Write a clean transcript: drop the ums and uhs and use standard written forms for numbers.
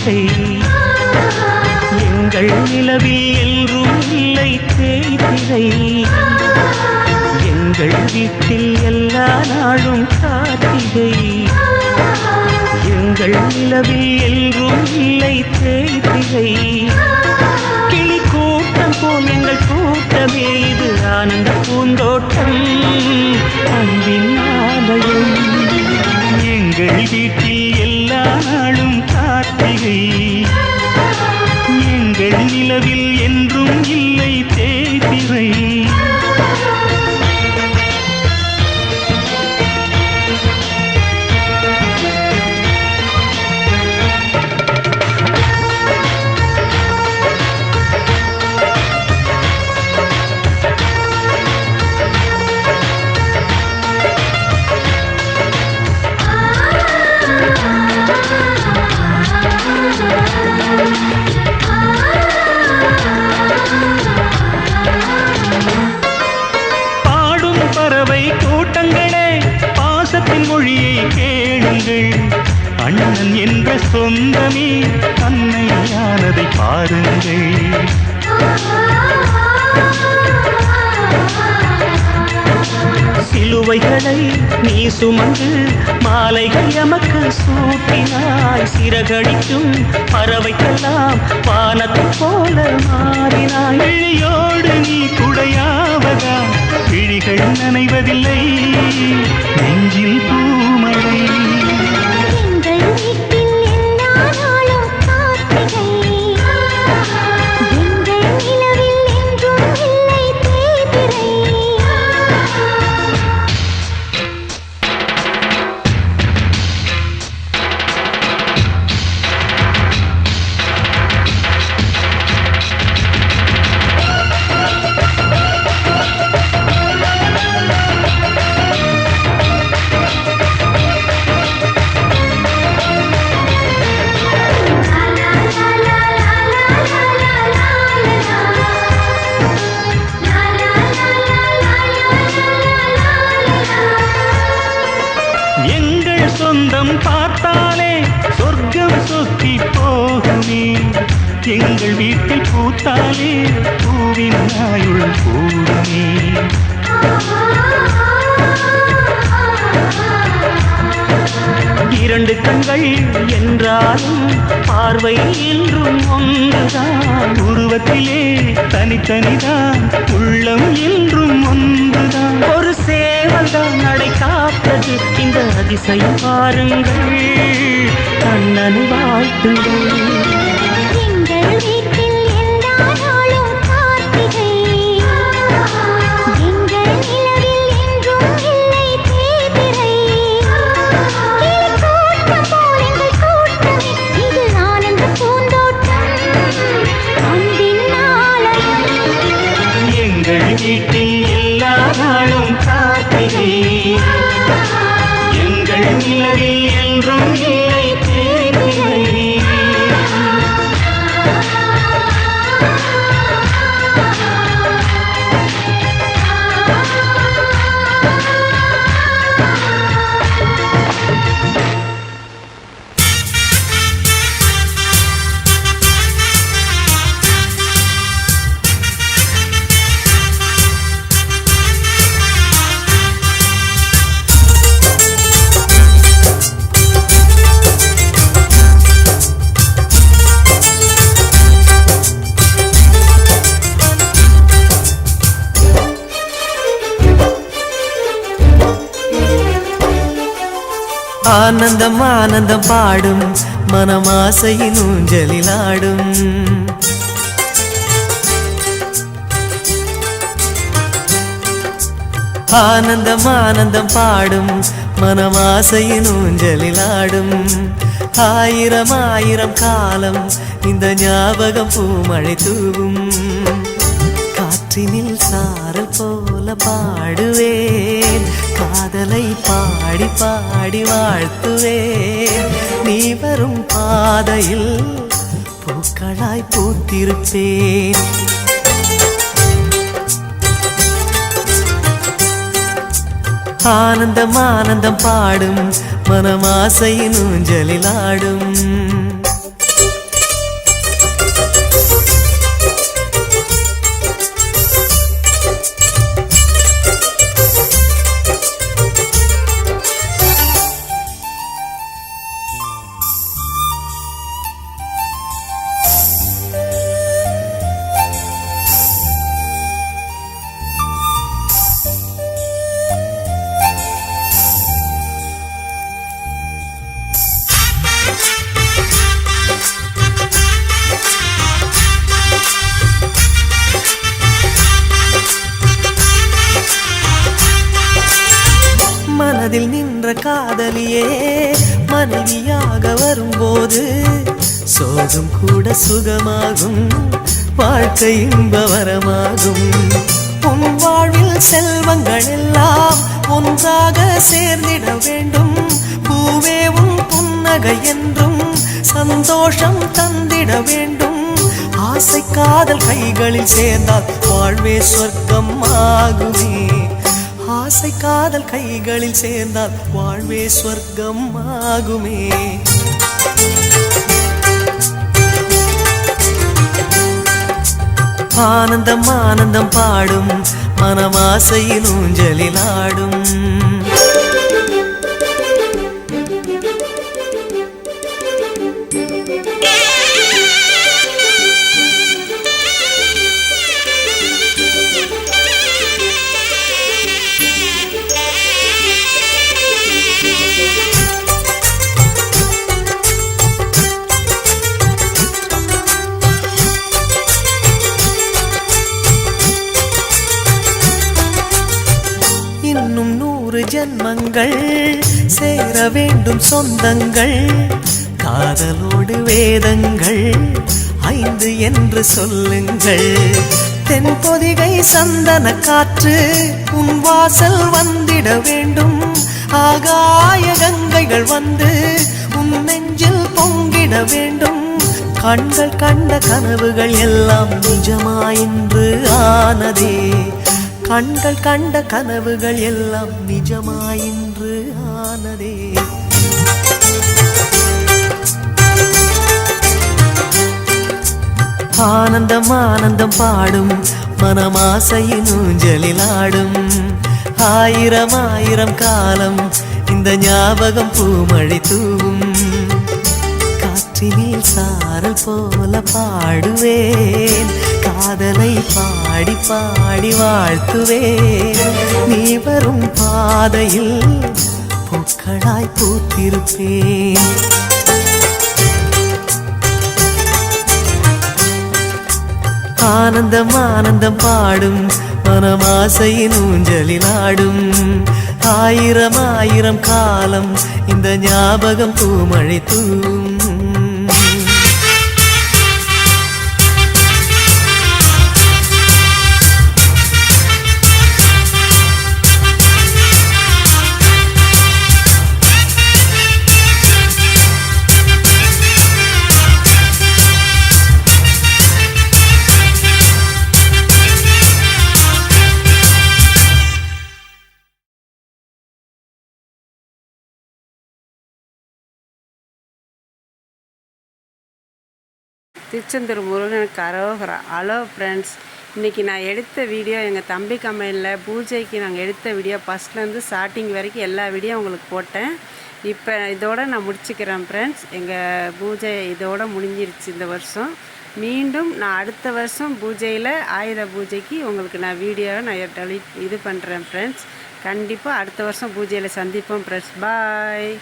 கார்த்திகை எங்கள் நிலவில் என்றும் இல்லை தேய்திரை எங்கள் வீட்டில் எல்லா நாளும் கார்த்திகை எங்கள் நிலவில் என்றும் இல்லை தேய்திரை கிளி கூட்டம் போல் எங்கள் கூட்டமே இது ஆனந்த பூந்தோட்டம் அன்பின் ஆலயம் எங்கள் வீட்டில் எல்லா நாளும் கார்த்திகை எங்கள் நிலவில் என்றும் இல்லை தேய்திரை மொழியை கேளுங்கள் அண்ணன் என்ற சொந்தமே அன்னையானதை பாருங்கள் சிலுவைகளை நீ சுமந்து மாலைகள் எமக்கு சூட்டினாய் சிறகடிக்கும் பறவைக்கெல்லாம் வானத்தை போல மாறினாய் விழியோடு நீ குடையாவதா விழிகள் நனைவதில்லை நெஞ்சில் பூமழை பார்த்தாலே சொர்க்கம் சொத்தி போகுமே எங்கள் வீட்டில் பூத்தாலே பூவின் ஆயுள் கூடுமே இரண்டு கண்கள் என்றாலும் பார்வை என்றும் ஒன்றுதான் உருவத்திலே தனித்தனிதான் உள்ளம் என்றும் ஒன்றுதான் ஒரு சேவல்தான் நடை காப்பது இந்த அதிசயம் பாருங்கள் கண்ணனை வாழ்த்துங்கள் வீட்டில் எல்லா நாளும் கார்த்திகை எங்கள் நிலவில் என்றும் இல்லை தேய்திரை ஆனந்தம் ஆனந்தம் பாடும் மனமாசையின் ஊஞ்சலிலாடும் ஆனந்தம் ஆனந்தம் பாடும் மனமாசையின் ஊஞ்சலிலாடும் ஆயிரம் ஆயிரம் காலம் இந்த ஞாபகம் பூமழை தூவும் காற்றினில் சாரல் போல பாடுவேன் காதலை பாடி பாடி வாழ்த்துவேன் நீ வரும் பாதையில் பூக்களாய் பூத்திருப்பேன் ஆனந்தம் ஆனந்தம் பாடும் மனமாசையின் ஊஞ்சலிலாடும் காதலியே மனைவியாக வரும்போது சோகம் கூட சுகமாகும், வாழ்க்கை இன்பவரமாகும். உன் வாழ்வில் செல்வங்கள் எல்லாம் ஒன்றாக சேர்ந்திட வேண்டும். பூவே உன் புன்னகை என்றும் சந்தோஷம் தந்திட வேண்டும். ஆசை காதல் கைகளில் சேர்ந்தால் வாழ்வே சொர்க்கம் ஆகுமே. ஆசை காதல் கைகளில் சேர்ந்தால் வாழ்வே சொர்க்கம் ஆகுமே. ஆனந்தம் ஆனந்தம் பாடும் மனமாசையின் ஊஞ்சலில் ஆடும். இன்னும் 100 ஜன்மங்கள் சேர வேண்டும் சொந்தங்கள். காதலோடு வேதங்கள் 5 என்று சொல்லுங்கள். தென்பொதிகை சந்தன காற்று உன் வாசல் வந்திட வேண்டும். ஆகாய கங்கைகள் வந்து உன் நெஞ்சில் பொங்கிட வேண்டும். கண்கள் கண்ட கனவுகள் எல்லாம் நிஜமாயின்று ஆனதே. கண்கள் கண்ட கனவுகள் எல்லாம் நிஜமாயின்று ஆனதே. ஆனந்தம் ஆனந்தம் பாடும் மனமாசையின் ஊஞ்சலில் ஆடும். ஆயிரம் ஆயிரம் காலம் இந்த ஞாபகம் பூமழை தூவும். காற்றினில் சாரல் போல பாடுவேன், காதலை பாடி பாடி வாழ்த்துவேன். நீ வரும் பாதையில் பூக்களாய் பூத்திருப்பேன். ஆனந்தம் ஆனந்தம் பாடும் மனமாசையின் ஊஞ்சலில் ஆடும். ஆயிரம் ஆயிரம் காலம் இந்த ஞாபகம் பூமழை தூவும். திருச்செந்தூர் முருகனுக்கு அரோகரா. ஹலோ ஃப்ரெண்ட்ஸ், இன்றைக்கி நான் எடுத்த வீடியோ எங்கள் தம்பி கம்பெனியில் பூஜைக்கு நாங்கள் எடுத்த வீடியோ ஃபஸ்ட்லேருந்து ஸ்டார்டிங் வரைக்கும் எல்லா வீடியோ உங்களுக்கு போட்டேன். இப்போ இதோடு நான் முடிச்சுக்கிறேன் ஃப்ரெண்ட்ஸ். எங்கள் பூஜை இதோடு முடிஞ்சிருச்சு இந்த வருஷம். மீண்டும் நான் அடுத்த வருஷம் பூஜையில் ஆயுத பூஜைக்கு உங்களுக்கு நான் வீடியோவை நான் இது பண்ணுறேன் ஃப்ரெண்ட்ஸ். கண்டிப்பாக அடுத்த வருஷம் பூஜையில் சந்திப்போம் ஃப்ரெண்ட்ஸ். பாய்.